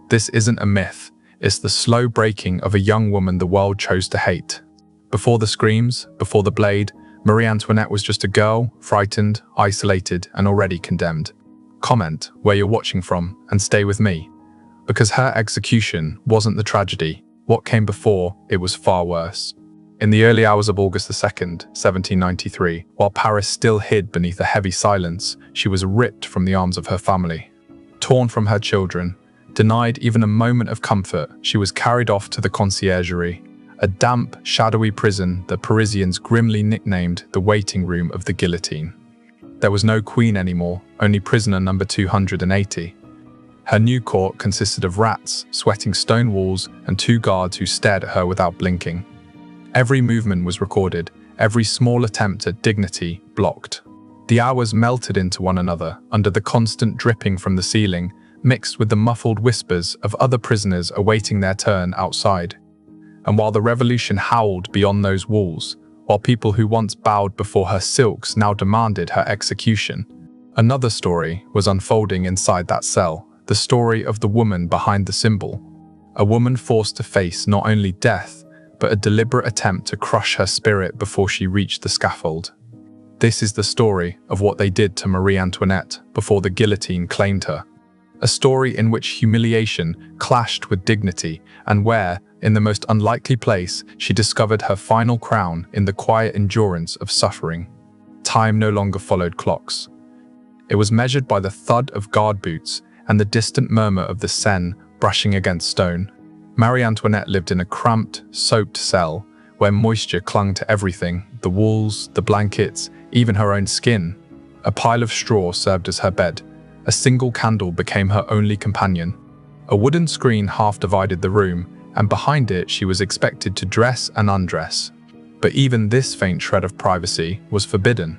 This isn't a myth. It's the slow breaking of a young woman the world chose to hate. Before the screams, before the blade, Marie Antoinette was just a girl, frightened, isolated, and already condemned. Comment where you're watching from and stay with me. Because her execution wasn't the tragedy. What came before, it was far worse. In the early hours of August 2nd, 1793, while Paris still hid beneath a heavy silence, she was ripped from the arms of her family. Torn from her children, denied even a moment of comfort, she was carried off to the conciergerie, a damp, shadowy prison that Parisians grimly nicknamed the waiting room of the guillotine. There was no queen anymore, only prisoner number 280. Her new court consisted of rats, sweating stone walls, and 2 guards who stared at her without blinking. Every movement was recorded, every small attempt at dignity blocked. The hours melted into one another under the constant dripping from the ceiling, mixed with the muffled whispers of other prisoners awaiting their turn outside. And while the revolution howled beyond those walls, while people who once bowed before her silks now demanded her execution, another story was unfolding inside that cell, the story of the woman behind the symbol. A woman forced to face not only death, but a deliberate attempt to crush her spirit before she reached the scaffold. This is the story of what they did to Marie Antoinette before the guillotine claimed her. A story in which humiliation clashed with dignity and where, in the most unlikely place, she discovered her final crown in the quiet endurance of suffering. Time no longer followed clocks. It was measured by the thud of guard boots and the distant murmur of the Seine brushing against stone. Marie Antoinette lived in a cramped, soaked cell where moisture clung to everything, the walls, the blankets, even her own skin. A pile of straw served as her bed. A single candle became her only companion. A wooden screen half divided the room, and behind it she was expected to dress and undress. But even this faint shred of privacy was forbidden.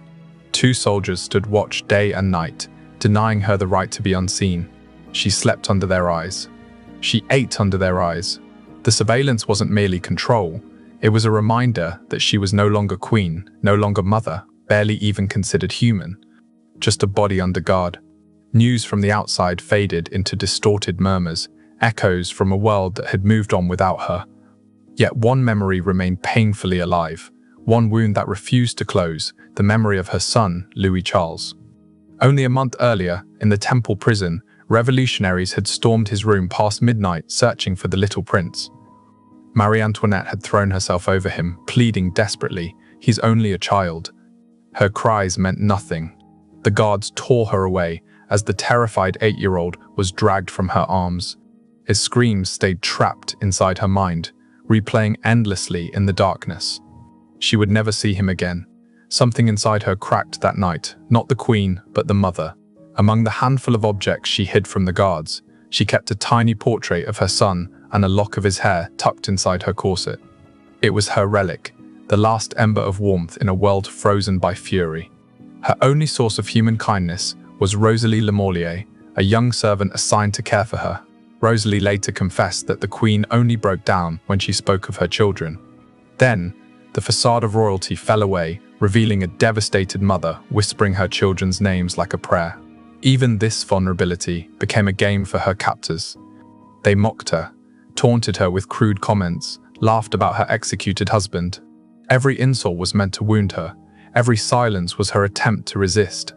2 soldiers stood watch day and night, denying her the right to be unseen. She slept under their eyes. She ate under their eyes. The surveillance wasn't merely control. It was a reminder that she was no longer queen, no longer mother, barely even considered human. Just a body under guard. News from the outside faded into distorted murmurs, echoes from a world that had moved on without her. Yet one memory remained painfully alive, one wound that refused to close, the memory of her son, Louis Charles. Only a month earlier, in the Temple prison, revolutionaries had stormed his room past midnight searching for the little prince. Marie Antoinette had thrown herself over him, pleading desperately, "He's only a child." Her cries meant nothing. The guards tore her away as the terrified 8-year-old was dragged from her arms. His screams stayed trapped inside her mind, replaying endlessly in the darkness. She would never see him again. Something inside her cracked that night, not the queen, but the mother. Among the handful of objects she hid from the guards, she kept a tiny portrait of her son and a lock of his hair tucked inside her corset. It was her relic, the last ember of warmth in a world frozen by fury. Her only source of human kindness was Rosalie Lemorlier, a young servant assigned to care for her. Rosalie later confessed that the queen only broke down when she spoke of her children. Then, the facade of royalty fell away, revealing a devastated mother whispering her children's names like a prayer. Even this vulnerability became a game for her captors. They mocked her, taunted her with crude comments, laughed about her executed husband. Every insult was meant to wound her. Every silence was her attempt to resist.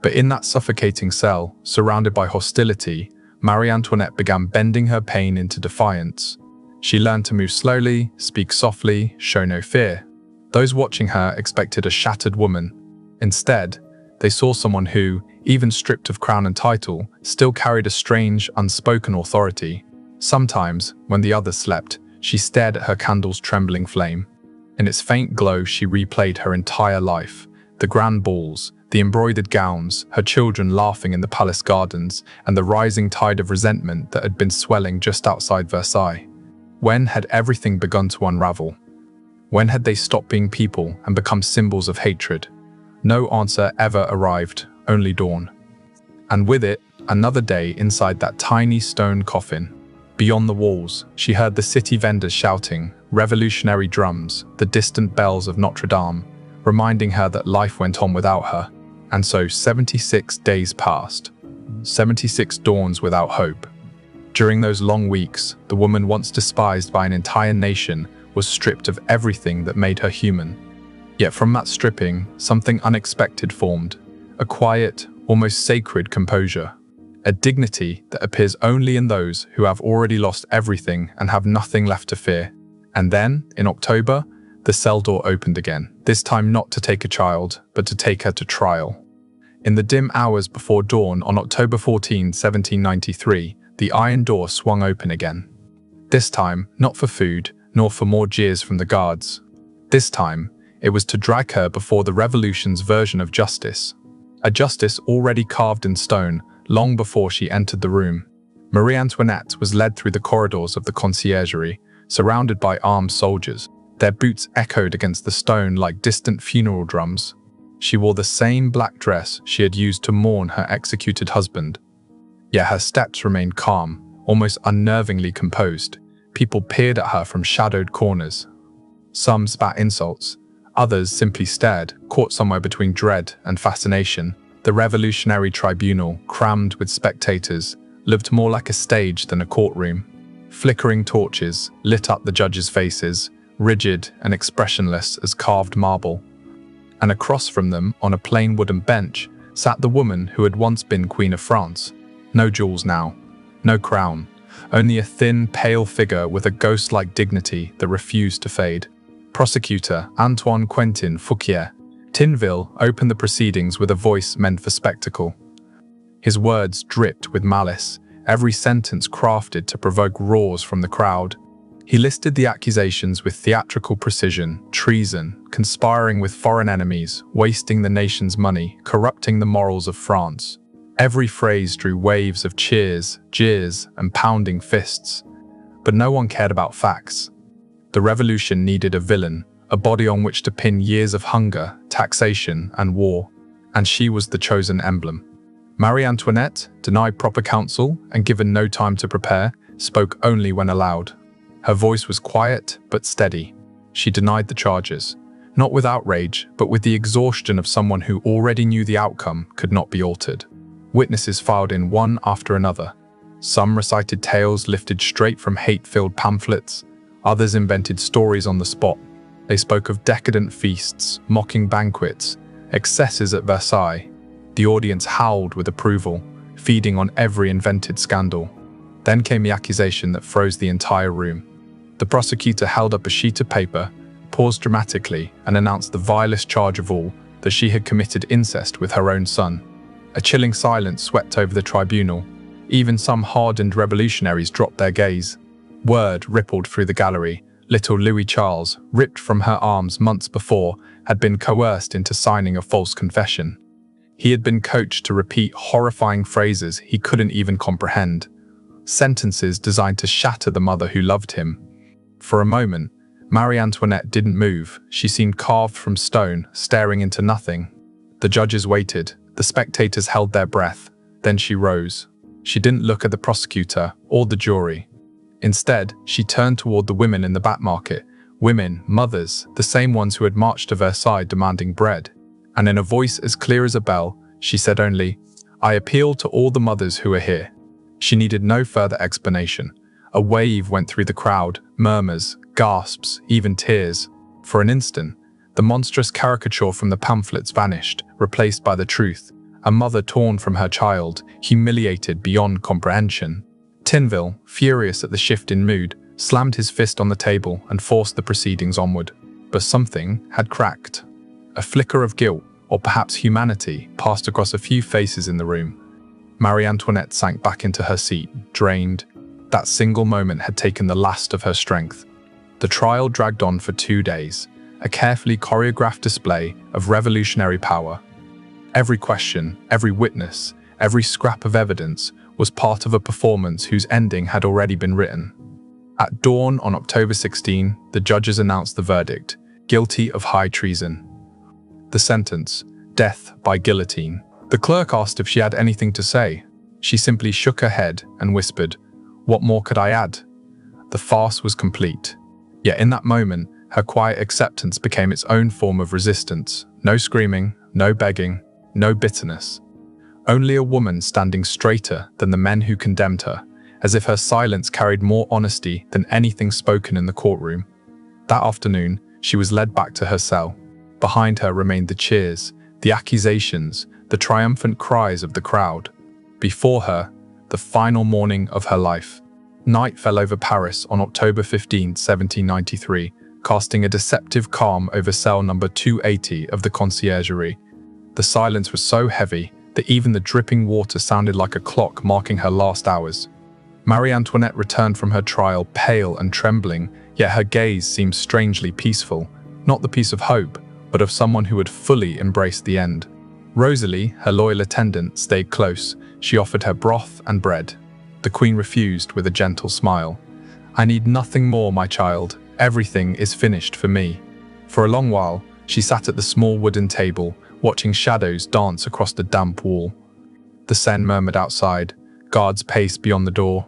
But in that suffocating cell, surrounded by hostility, Marie Antoinette began bending her pain into defiance. She learned to move slowly, speak softly, show no fear. Those watching her expected a shattered woman. Instead, they saw someone who, even stripped of crown and title, still carried a strange, unspoken authority. Sometimes, when the others slept, she stared at her candle's trembling flame. In its faint glow, she replayed her entire life. The grand balls, the embroidered gowns, her children laughing in the palace gardens, and the rising tide of resentment that had been swelling just outside Versailles. When had everything begun to unravel? When had they stopped being people and become symbols of hatred? No answer ever arrived, only dawn. And with it, another day inside that tiny stone coffin. Beyond the walls, she heard the city vendors shouting, revolutionary drums, the distant bells of Notre Dame, reminding her that life went on without her. And so 76 days passed. 76 dawns without hope. During those long weeks, the woman once despised by an entire nation was stripped of everything that made her human. Yet from that stripping, something unexpected formed, a quiet, almost sacred composure, a dignity that appears only in those who have already lost everything and have nothing left to fear. And then, in October, the cell door opened again, this time not to take a child, but to take her to trial. In the dim hours before dawn on October 14, 1793, the iron door swung open again. This time, not for food, nor for more jeers from the guards. This time, it was to drag her before the Revolution's version of justice. A justice already carved in stone, long before she entered the room. Marie Antoinette was led through the corridors of the conciergerie, surrounded by armed soldiers. Their boots echoed against the stone like distant funeral drums. She wore the same black dress she had used to mourn her executed husband. Yet her steps remained calm, almost unnervingly composed. People peered at her from shadowed corners. Some spat insults. Others simply stared, caught somewhere between dread and fascination. The Revolutionary Tribunal, crammed with spectators, looked more like a stage than a courtroom. Flickering torches lit up the judges' faces, rigid and expressionless as carved marble. And across from them, on a plain wooden bench, sat the woman who had once been Queen of France. No jewels now, no crown, only a thin, pale figure with a ghost-like dignity that refused to fade. Prosecutor Antoine Quentin Fouquier Tinville opened the proceedings with a voice meant for spectacle. His words dripped with malice, every sentence crafted to provoke roars from the crowd. He listed the accusations with theatrical precision: treason, conspiring with foreign enemies, wasting the nation's money, corrupting the morals of France. Every phrase drew waves of cheers, jeers, and pounding fists. But no one cared about facts. The revolution needed a villain, a body on which to pin years of hunger, taxation, and war, and she was the chosen emblem. Marie Antoinette, denied proper counsel and given no time to prepare, spoke only when allowed. Her voice was quiet but steady. She denied the charges, not with outrage, but with the exhaustion of someone who already knew the outcome could not be altered. Witnesses filed in one after another. Some recited tales lifted straight from hate-filled pamphlets. Others invented stories on the spot. They spoke of decadent feasts, mocking banquets, excesses at Versailles. The audience howled with approval, feeding on every invented scandal. Then came the accusation that froze the entire room. The prosecutor held up a sheet of paper, paused dramatically, and announced the vilest charge of all, that she had committed incest with her own son. A chilling silence swept over the tribunal. Even some hardened revolutionaries dropped their gaze. Word rippled through the gallery. Little Louis Charles, ripped from her arms months before, had been coerced into signing a false confession. He had been coached to repeat horrifying phrases he couldn't even comprehend. Sentences designed to shatter the mother who loved him. For a moment, Marie Antoinette didn't move. She seemed carved from stone, staring into nothing. The judges waited. The spectators held their breath. Then she rose. She didn't look at the prosecutor or the jury. Instead, she turned toward the women in the back market. Women, mothers, the same ones who had marched to Versailles demanding bread. And in a voice as clear as a bell, she said only, "I appeal to all the mothers who are here." She needed no further explanation. A wave went through the crowd, murmurs, gasps, even tears. For an instant, the monstrous caricature from the pamphlets vanished, replaced by the truth. A mother torn from her child, humiliated beyond comprehension. Tinville, furious at the shift in mood, slammed his fist on the table and forced the proceedings onward. But something had cracked. A flicker of guilt, or perhaps humanity, passed across a few faces in the room. Marie Antoinette sank back into her seat, drained. That single moment had taken the last of her strength. The trial dragged on for 2 days, a carefully choreographed display of revolutionary power. Every question, every witness, every scrap of evidence was part of a performance whose ending had already been written. At dawn on October 16, the judges announced the verdict: guilty of high treason. The sentence: death by guillotine. The clerk asked if she had anything to say. She simply shook her head and whispered, "What more could I add?" The farce was complete. Yet in that moment, her quiet acceptance became its own form of resistance. No screaming, no begging, no bitterness. Only a woman standing straighter than the men who condemned her, as if her silence carried more honesty than anything spoken in the courtroom. That afternoon, she was led back to her cell. Behind her remained the cheers, the accusations, the triumphant cries of the crowd. Before her, the final morning of her life. Night fell over Paris on October 15, 1793, casting a deceptive calm over cell number 280 of the conciergerie. The silence was so heavy that even the dripping water sounded like a clock marking her last hours. Marie Antoinette returned from her trial pale and trembling, yet her gaze seemed strangely peaceful, not the peace of hope, but of someone who had fully embraced the end. Rosalie, her loyal attendant, stayed close. She offered her broth and bread. The Queen refused with a gentle smile. "I need nothing more, my child. Everything is finished for me." For a long while, she sat at the small wooden table, watching shadows dance across the damp wall. The Seine murmured outside. Guards paced beyond the door.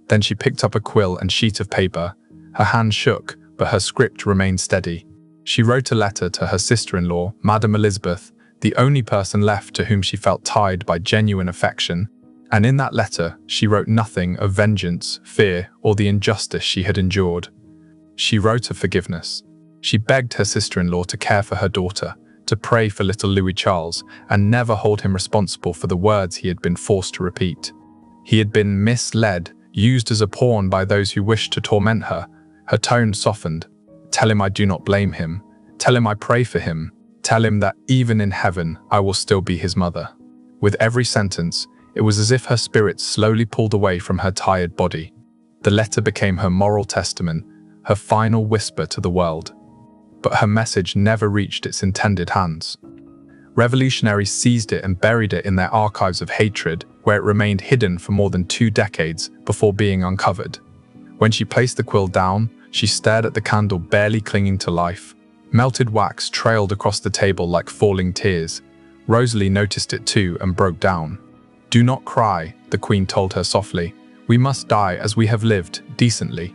Then she picked up a quill and sheet of paper. Her hand shook, but her script remained steady. She wrote a letter to her sister-in-law, Madame Elizabeth, the only person left to whom she felt tied by genuine affection, and in that letter she wrote nothing of vengeance, fear, or the injustice she had endured. She wrote of forgiveness. She begged her sister-in-law to care for her daughter, to pray for little Louis Charles, and never hold him responsible for the words he had been forced to repeat. He had been misled, used as a pawn by those who wished to torment her. Her tone softened. "Tell him I do not blame him. Tell him I pray for him. Tell him that even in heaven I will still be his mother." With every sentence, it was as if her spirit slowly pulled away from her tired body. The letter became her moral testament, her final whisper to the world. But her message never reached its intended hands. Revolutionaries seized it and buried it in their archives of hatred, where it remained hidden for more than 2 decades before being uncovered. When she placed the quill down, she stared at the candle barely clinging to life. Melted wax trailed across the table like falling tears. Rosalie noticed it too and broke down. "Do not cry," the Queen told her softly. "We must die as we have lived, decently."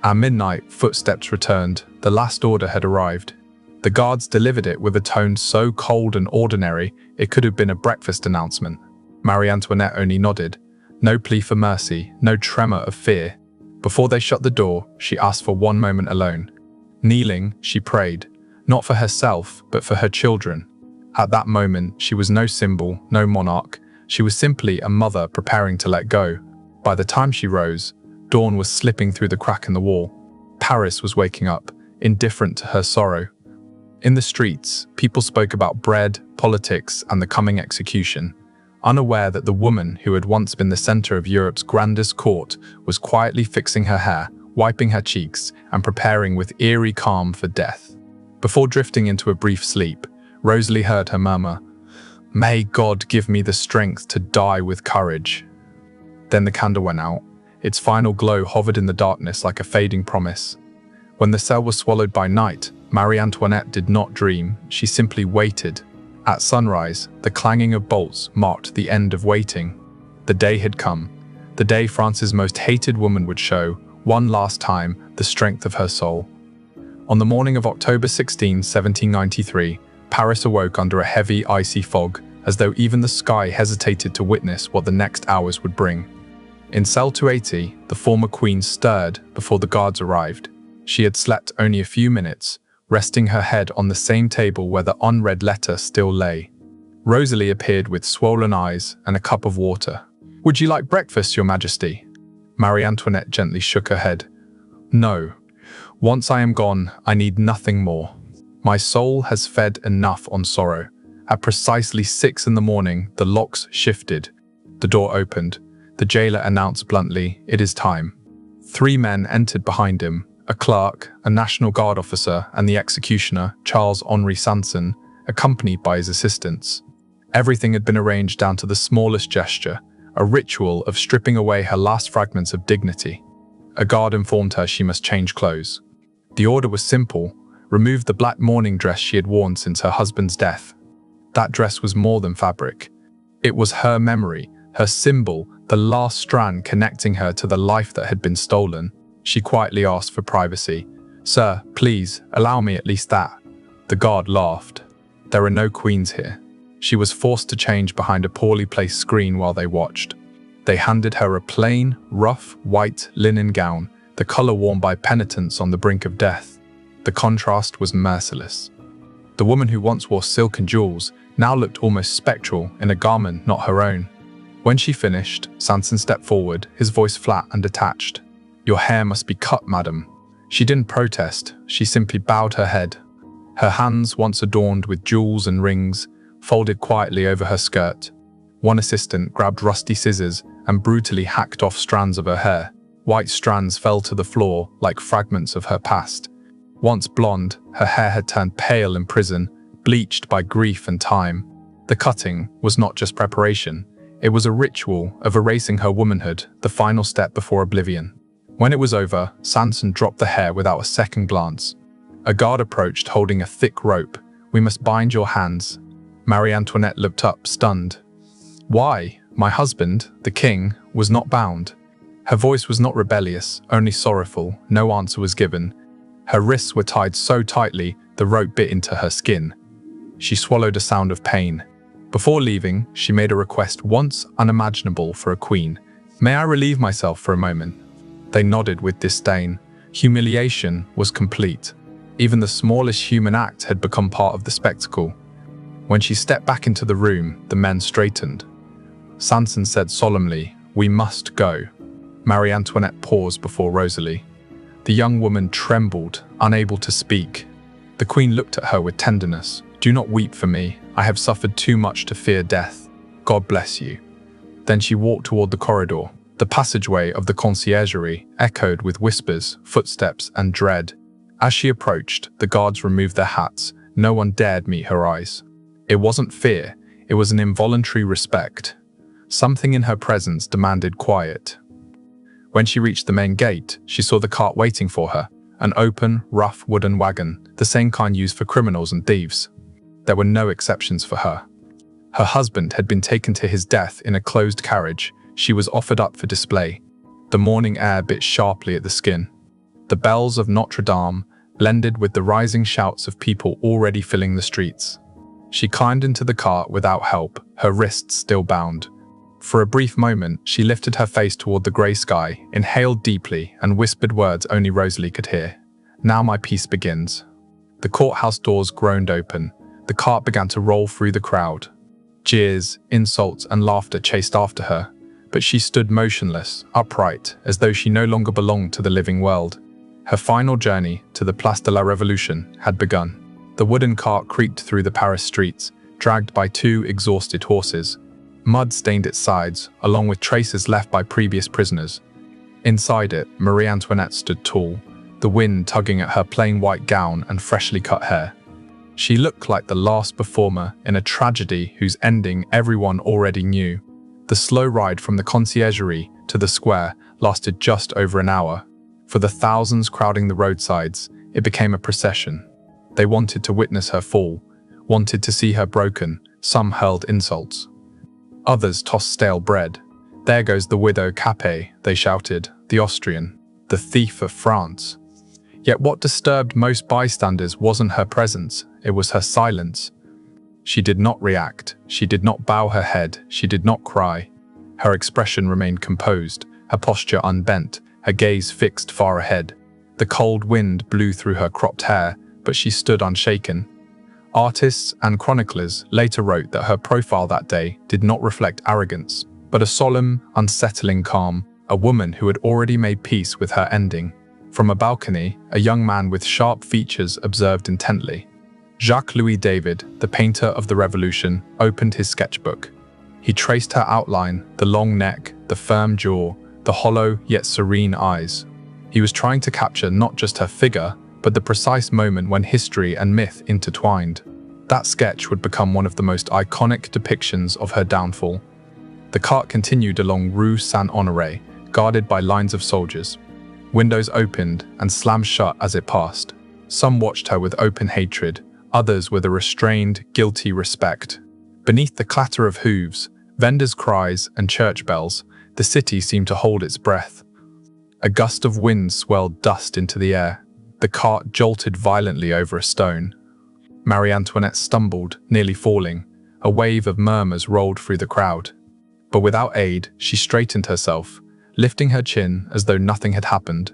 At midnight, footsteps returned. The last order had arrived. The guards delivered it with a tone so cold and ordinary it could have been a breakfast announcement. Marie Antoinette only nodded. No plea for mercy, no tremor of fear. Before they shut the door, she asked for one moment alone. Kneeling, she prayed, not for herself, but for her children. At that moment, she was no symbol, no monarch. She was simply a mother preparing to let go. By the time she rose, dawn was slipping through the crack in the wall. Paris was waking up, indifferent to her sorrow. In the streets, people spoke about bread, politics, and the coming execution, unaware that the woman who had once been the center of Europe's grandest court was quietly fixing her hair, wiping her cheeks, and preparing with eerie calm for death. Before drifting into a brief sleep, Rosalie heard her murmur, "May God give me the strength to die with courage." Then the candle went out. Its final glow hovered in the darkness like a fading promise. When the cell was swallowed by night, Marie Antoinette did not dream, she simply waited. At sunrise, the clanging of bolts marked the end of waiting. The day had come, the day France's most hated woman would show, one last time, the strength of her soul. On the morning of October 16, 1793, Paris awoke under a heavy, icy fog, as though even the sky hesitated to witness what the next hours would bring. In cell 280, the former queen stirred before the guards arrived. She had slept only a few minutes, resting her head on the same table where the unread letter still lay. Rosalie appeared with swollen eyes and a cup of water. "Would you like breakfast, Your Majesty?" Marie Antoinette gently shook her head. "No. Once I am gone, I need nothing more. My soul has fed enough on sorrow." At precisely 6 in the morning, the locks shifted. The door opened. The jailer announced bluntly, "It is time." 3 men entered behind him, a clerk, a National Guard officer, and the executioner, Charles-Henri Sanson, accompanied by his assistants. Everything had been arranged down to the smallest gesture, a ritual of stripping away her last fragments of dignity. A guard informed her she must change clothes. The order was simple: remove the black mourning dress she had worn since her husband's death. That dress was more than fabric. It was her memory, her symbol, the last strand connecting her to the life that had been stolen. She quietly asked for privacy. "Sir, please, allow me at least that." The guard laughed. There are no queens here. She was forced to change behind a poorly placed screen while they watched. They handed her a plain, rough, white linen gown, the color worn by penitents on the brink of death. The contrast was merciless. The woman who once wore silk and jewels now looked almost spectral in a garment not her own. When she finished, Sanson stepped forward, his voice flat and detached. "Your hair must be cut, madam." She didn't protest, she simply bowed her head. Her hands, once adorned with jewels and rings, folded quietly over her skirt. One assistant grabbed rusty scissors and brutally hacked off strands of her hair. White strands fell to the floor like fragments of her past. Once blonde, her hair had turned pale in prison, bleached by grief and time. The cutting was not just preparation, it was a ritual of erasing her womanhood, the final step before oblivion. When it was over, Sanson dropped the hair without a second glance. A guard approached holding a thick rope. "We must bind your hands." Marie Antoinette looked up, stunned. "Why? My husband, the king, was not bound." Her voice was not rebellious, only sorrowful. No answer was given. Her wrists were tied so tightly, the rope bit into her skin. She swallowed a sound of pain. Before leaving, she made a request once unimaginable for a queen. "May I relieve myself for a moment?" They nodded with disdain. Humiliation was complete. Even the smallest human act had become part of the spectacle. When she stepped back into the room, the men straightened. Sanson said solemnly, "We must go." Marie Antoinette paused before Rosalie. The young woman trembled, unable to speak. The queen looked at her with tenderness. "Do not weep for me. I have suffered too much to fear death. God bless you." Then she walked toward the corridor. The passageway of the conciergerie echoed with whispers, footsteps, and dread. As she approached, the guards removed their hats. No one dared meet her eyes. It wasn't fear, it was an involuntary respect. Something in her presence demanded quiet. When she reached the main gate, she saw the cart waiting for her, an open, rough wooden wagon, the same kind used for criminals and thieves. There were no exceptions for her. Her husband had been taken to his death in a closed carriage. She was offered up for display. The morning air bit sharply at the skin. The bells of Notre Dame blended with the rising shouts of people already filling the streets. She climbed into the cart without help, her wrists still bound. For a brief moment, she lifted her face toward the grey sky, inhaled deeply, and whispered words only Rosalie could hear. "Now my peace begins." The courthouse doors groaned open. The cart began to roll through the crowd. Jeers, insults, and laughter chased after her, but she stood motionless, upright, as though she no longer belonged to the living world. Her final journey to the Place de la Révolution had begun. The wooden cart creaked through the Paris streets, dragged by two exhausted horses. Mud stained its sides, along with traces left by previous prisoners. Inside it, Marie Antoinette stood tall, the wind tugging at her plain white gown and freshly cut hair. She looked like the last performer in a tragedy whose ending everyone already knew. The slow ride from the conciergerie to the square lasted just over an hour. For the thousands crowding the roadsides, it became a procession. They wanted to witness her fall, wanted to see her broken. Some hurled insults. Others tossed stale bread. "There goes the widow Capet," they shouted, "the Austrian, the thief of France." Yet what disturbed most bystanders wasn't her presence, it was her silence. She did not react, she did not bow her head, she did not cry. Her expression remained composed, her posture unbent, her gaze fixed far ahead. The cold wind blew through her cropped hair, but she stood unshaken. Artists and chroniclers later wrote that her profile that day did not reflect arrogance, but a solemn, unsettling calm, a woman who had already made peace with her ending. From a balcony, a young man with sharp features observed intently. Jacques-Louis David, the painter of the Revolution, opened his sketchbook. He traced her outline, the long neck, the firm jaw, the hollow yet serene eyes. He was trying to capture not just her figure, but the precise moment when history and myth intertwined. That sketch would become one of the most iconic depictions of her downfall. The cart continued along Rue Saint-Honoré, guarded by lines of soldiers. Windows opened and slammed shut as it passed. Some watched her with open hatred, others with a restrained, guilty respect. Beneath the clatter of hooves, vendors' cries, and church bells, the city seemed to hold its breath. A gust of wind swirled dust into the air. The cart jolted violently over a stone. Marie Antoinette stumbled, nearly falling. A wave of murmurs rolled through the crowd. But without aid, she straightened herself, lifting her chin as though nothing had happened.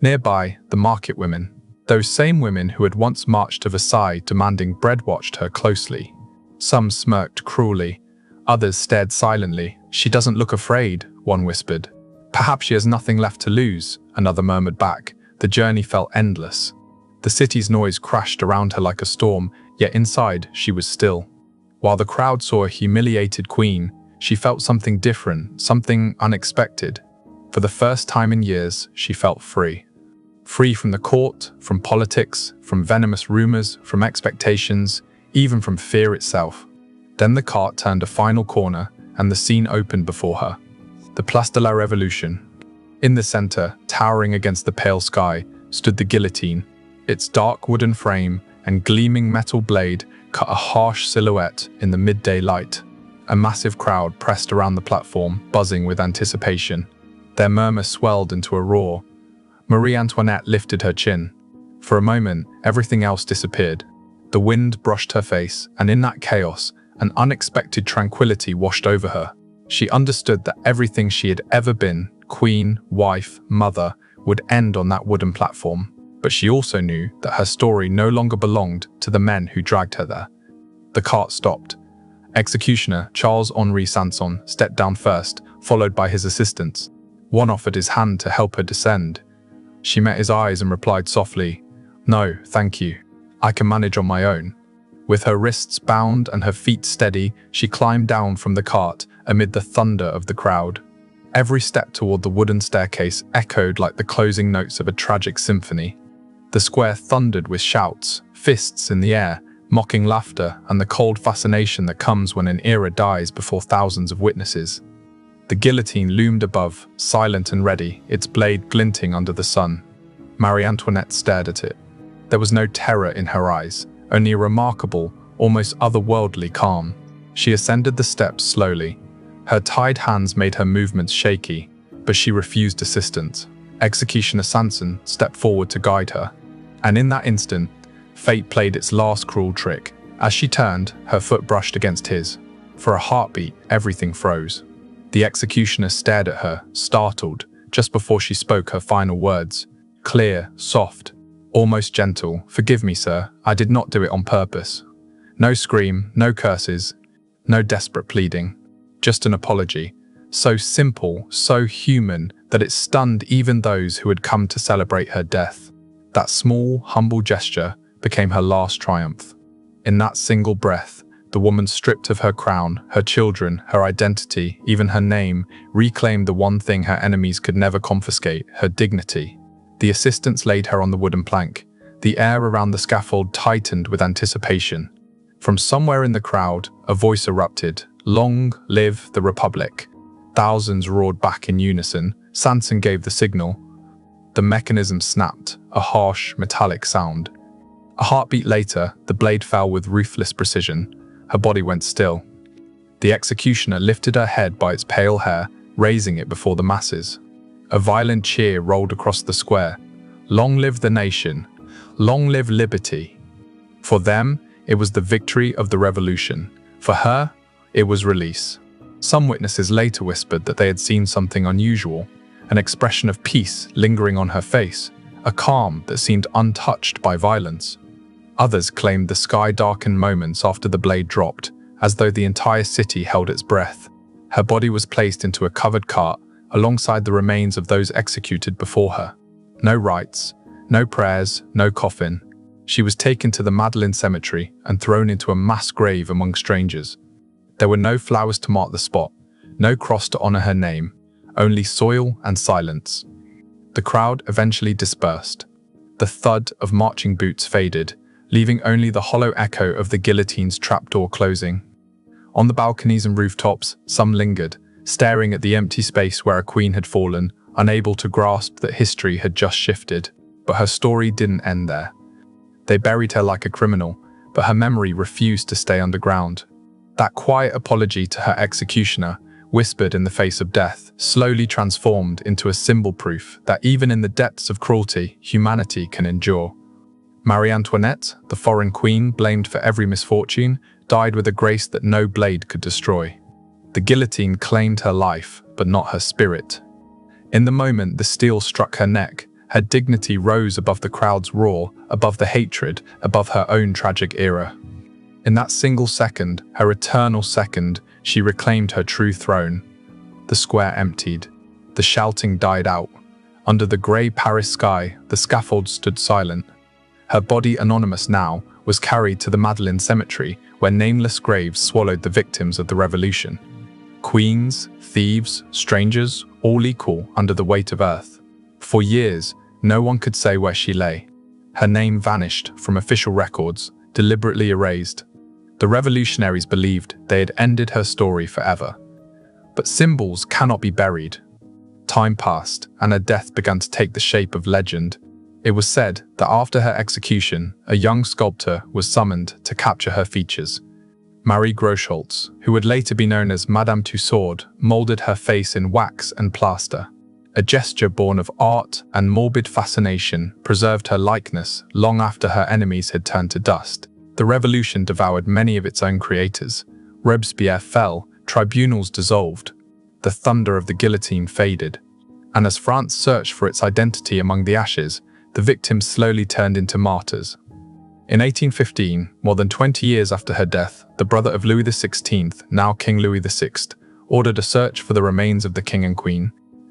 Nearby, the market women, those same women who had once marched to Versailles demanding bread, watched her closely. Some smirked cruelly, others stared silently. "She doesn't look afraid," one whispered. "Perhaps she has nothing left to lose," another murmured back. The journey felt endless. The city's noise crashed around her like a storm, yet inside she was still. While the crowd saw a humiliated queen, she felt something different, something unexpected. For the first time in years, she felt free. Free from the court, from politics, from venomous rumors, from expectations, even from fear itself. Then the cart turned a final corner, and the scene opened before her. The Place de la Révolution. In the center, towering against the pale sky, stood the guillotine. Its dark wooden frame and gleaming metal blade cut a harsh silhouette in the midday light. A massive crowd pressed around the platform, buzzing with anticipation. Their murmur swelled into a roar. Marie Antoinette lifted her chin. For a moment, everything else disappeared. The wind brushed her face, and in that chaos, an unexpected tranquility washed over her. She understood that everything she had ever been, queen, wife, mother, would end on that wooden platform. But she also knew that her story no longer belonged to the men who dragged her there. The cart stopped. Executioner Charles-Henri Sanson stepped down first, followed by his assistants. One offered his hand to help her descend. She met his eyes and replied softly, "No, thank you. I can manage on my own." With her wrists bound and her feet steady, she climbed down from the cart amid the thunder of the crowd. Every step toward the wooden staircase echoed like the closing notes of a tragic symphony. The square thundered with shouts, fists in the air, mocking laughter, and the cold fascination that comes when an era dies before thousands of witnesses. The guillotine loomed above, silent and ready, its blade glinting under the sun. Marie Antoinette stared at it. There was no terror in her eyes, only a remarkable, almost otherworldly calm. She ascended the steps slowly. Her tied hands made her movements shaky, but she refused assistance. Executioner Sanson stepped forward to guide her. And in that instant, fate played its last cruel trick. As she turned, her foot brushed against his. For a heartbeat, everything froze. The executioner stared at her, startled, just before she spoke her final words. Clear, soft, almost gentle. "Forgive me, sir. I did not do it on purpose." No scream, no curses, no desperate pleading. Just an apology. So simple, so human, that it stunned even those who had come to celebrate her death. That small, humble gesture became her last triumph. In that single breath, the woman stripped of her crown, her children, her identity, even her name, reclaimed the one thing her enemies could never confiscate, her dignity. The assistants laid her on the wooden plank. The air around the scaffold tightened with anticipation. From somewhere in the crowd, a voice erupted. "Long live the Republic." Thousands roared back in unison. Sanson gave the signal. The mechanism snapped, a harsh, metallic sound. A heartbeat later, the blade fell with ruthless precision. Her body went still. The executioner lifted her head by its pale hair, raising it before the masses. A violent cheer rolled across the square. Long live the nation. Long live liberty. For them, it was the victory of the revolution. For her, it was release. Some witnesses later whispered that they had seen something unusual, an expression of peace lingering on her face, a calm that seemed untouched by violence. Others claimed the sky darkened moments after the blade dropped, as though the entire city held its breath. Her body was placed into a covered cart alongside the remains of those executed before her. No rites, no prayers, no coffin. She was taken to the Madeleine Cemetery and thrown into a mass grave among strangers. There were no flowers to mark the spot, no cross to honor her name, only soil and silence. The crowd eventually dispersed. The thud of marching boots faded, leaving only the hollow echo of the guillotine's trapdoor closing. On the balconies and rooftops, some lingered, staring at the empty space where a queen had fallen, unable to grasp that history had just shifted. But her story didn't end there. They buried her like a criminal, but her memory refused to stay underground. That quiet apology to her executioner, whispered in the face of death, slowly transformed into a symbol proof that even in the depths of cruelty, humanity can endure. Marie Antoinette, the foreign queen blamed for every misfortune, died with a grace that no blade could destroy. The guillotine claimed her life, but not her spirit. In the moment the steel struck her neck, her dignity rose above the crowd's roar, above the hatred, above her own tragic era. In that single second, her eternal second, she reclaimed her true throne. The square emptied. The shouting died out. Under the grey Paris sky, the scaffold stood silent. Her body, anonymous now, was carried to the Madeleine cemetery, where nameless graves swallowed the victims of the revolution. Queens, thieves, strangers, all equal under the weight of earth. For years, no one could say where she lay. Her name vanished from official records, deliberately erased. The revolutionaries believed they had ended her story forever. But symbols cannot be buried. Time passed, and her death began to take the shape of legend. It was said that after her execution, a young sculptor was summoned to capture her features. Marie Antoinette, who would later be known as Madame Tussauds, molded her face in wax and plaster. A gesture born of art and morbid fascination preserved her likeness long after her enemies had turned to dust. The revolution devoured many of its own creators. Robespierre fell, tribunals dissolved. The thunder of the guillotine faded. And as France searched for its identity among the ashes, the victims slowly turned into martyrs. In 1815, more than 20 years after her death, the brother of Louis XVI, now King Louis VI, ordered a search for the remains of the king and queen.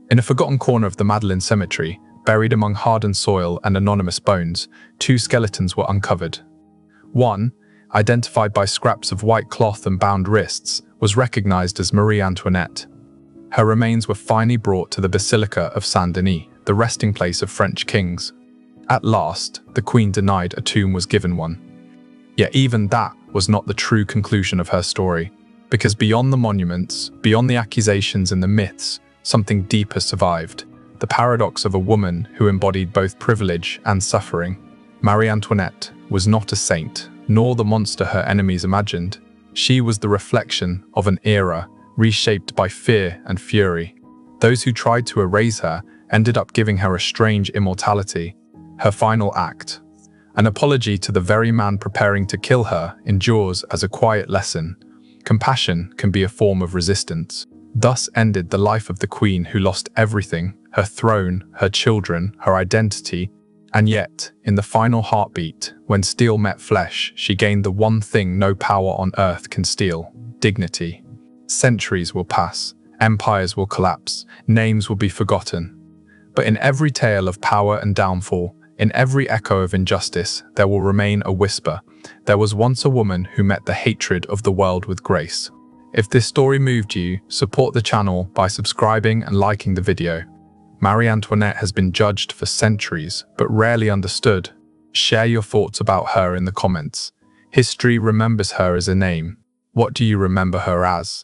In a forgotten corner of the Madeleine cemetery, buried among hardened soil and anonymous bones, two skeletons were uncovered. One, identified by scraps of white cloth and bound wrists, was recognized as Marie Antoinette. Her remains were finally brought to the Basilica of Saint-Denis, the resting place of French kings. At last, the Queen denied a tomb was given one. Yet even that was not the true conclusion of her story, because beyond the monuments, beyond the accusations and the myths, something deeper survived, the paradox of a woman who embodied both privilege and suffering. Marie Antoinette was not a saint, nor the monster her enemies imagined. She was the reflection of an era reshaped by fear and fury. Those who tried to erase her ended up giving her a strange immortality. Her final act, an apology to the very man preparing to kill her, endures as a quiet lesson. Compassion can be a form of resistance. Thus ended the life of the queen who lost everything, her throne, her children, her identity, and yet, in the final heartbeat, when steel met flesh, she gained the one thing no power on earth can steal: dignity. Centuries will pass, empires will collapse, names will be forgotten. But in every tale of power and downfall, in every echo of injustice, there will remain a whisper. There was once a woman who met the hatred of the world with grace. If this story moved you, support the channel by subscribing and liking the video. Marie Antoinette has been judged for centuries, but rarely understood. Share your thoughts about her in the comments. History remembers her as a name. What do you remember her as?